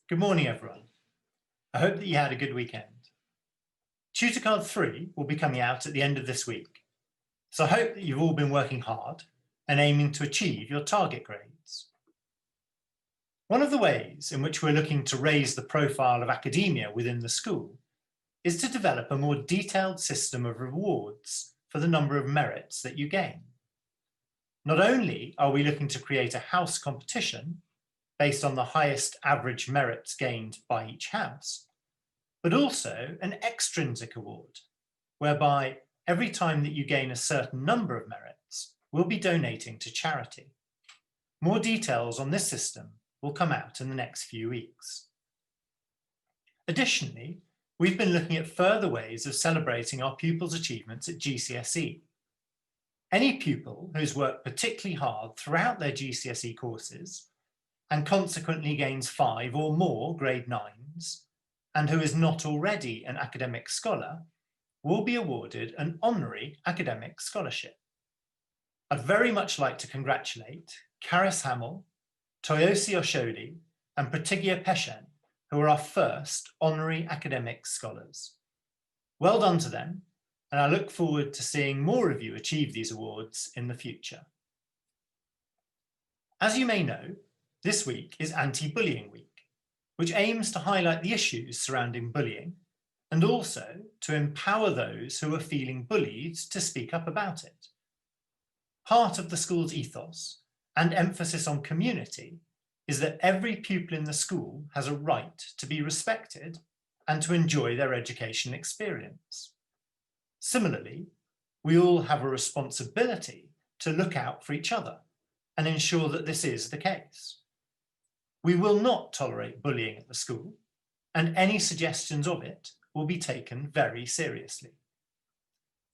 Good morning, everyone. I hope that you had a good weekend. Tutor Card 3 will be coming out at the end of this week, so I hope that you've all been working hard and aiming to achieve your target grades. One of the ways in which we're looking to raise the profile of academia within the school is to develop a more detailed system of rewards for the number of merits that you gain. Not only are we looking to create a house competition based on the highest average merits gained by each house, but also an extrinsic award, whereby every time that you gain a certain number of merits, we'll be donating to charity. More details on this system will come out in the next few weeks. Additionally, we've been looking at further ways of celebrating our pupils' achievements at GCSE. Any pupil who's worked particularly hard throughout their GCSE courses and consequently gains 5 or more grade 9s, and who is not already an academic scholar, will be awarded an honorary academic scholarship. I'd very much like to congratulate Karis Hamill, Toyosi Oshodi, and Pratigya Peshen, who are our first honorary academic scholars. Well done to them, and I look forward to seeing more of you achieve these awards in the future. As you may know, this week is Anti-Bullying Week, which aims to highlight the issues surrounding bullying and also to empower those who are feeling bullied to speak up about it. Part of the school's ethos and emphasis on community is that every pupil in the school has a right to be respected and to enjoy their education experience. Similarly, we all have a responsibility to look out for each other and ensure that this is the case. We will not tolerate bullying at the school, and any suggestions of it will be taken very seriously.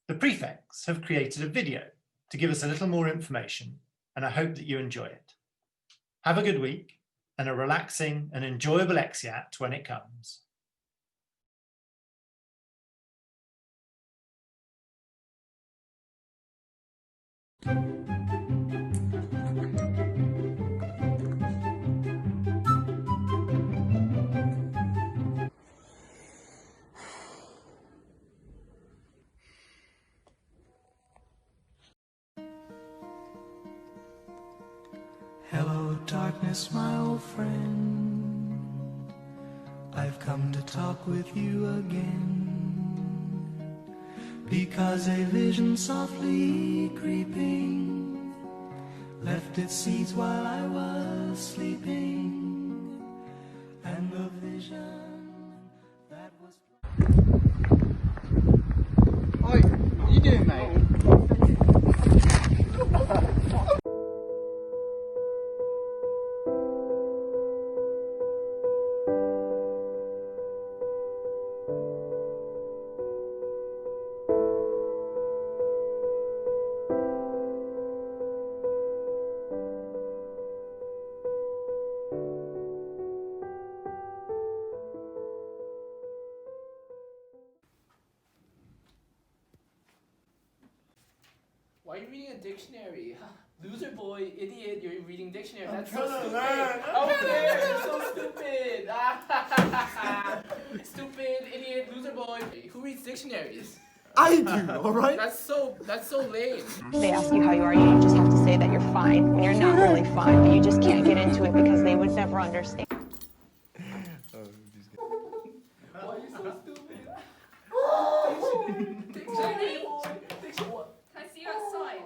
The prefects have created a video to give us a little more information, and I hope that you enjoy it. Have a good week and a relaxing and enjoyable exeat when it comes. Hello, darkness, my old friend. I've come to talk with you again, because a vision softly creeping left its seeds while I was sleeping, and the vision that was... Oi, what you doing, mate? Why are you reading a dictionary? Loser boy, idiot, you're reading dictionary. That's so trying to stupid. learn. Okay, you're so stupid. Stupid, idiot, loser boy. Who reads dictionaries? I do, alright? That's so lame. They ask you how you are, you just have to say that you're fine when you're not really fine, but you just can't get into it because they would never understand. Why are you so stupid? Dictionary boy. Dictionary what? Can I see you outside?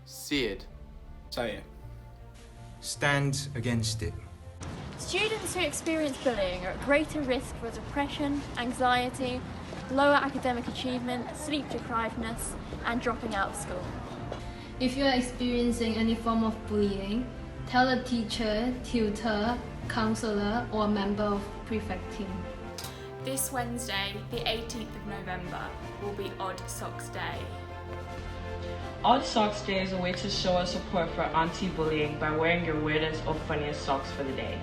See it. Say it. Stand against it. Students who experience bullying are at greater risk for depression, anxiety, lower academic achievement, sleep deprivedness, and dropping out of school. If you are experiencing any form of bullying, tell a teacher, tutor, counselor, or member of prefect team. This Wednesday, the 18th of November, will be Odd Socks Day. Odd Socks Day is a way to show our support for anti-bullying by wearing your weirdest or funniest socks for the day.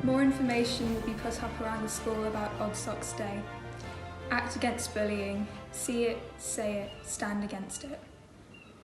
More information will be put up around the school about Odd Socks Day. Act against bullying. See it, say it, stand against it.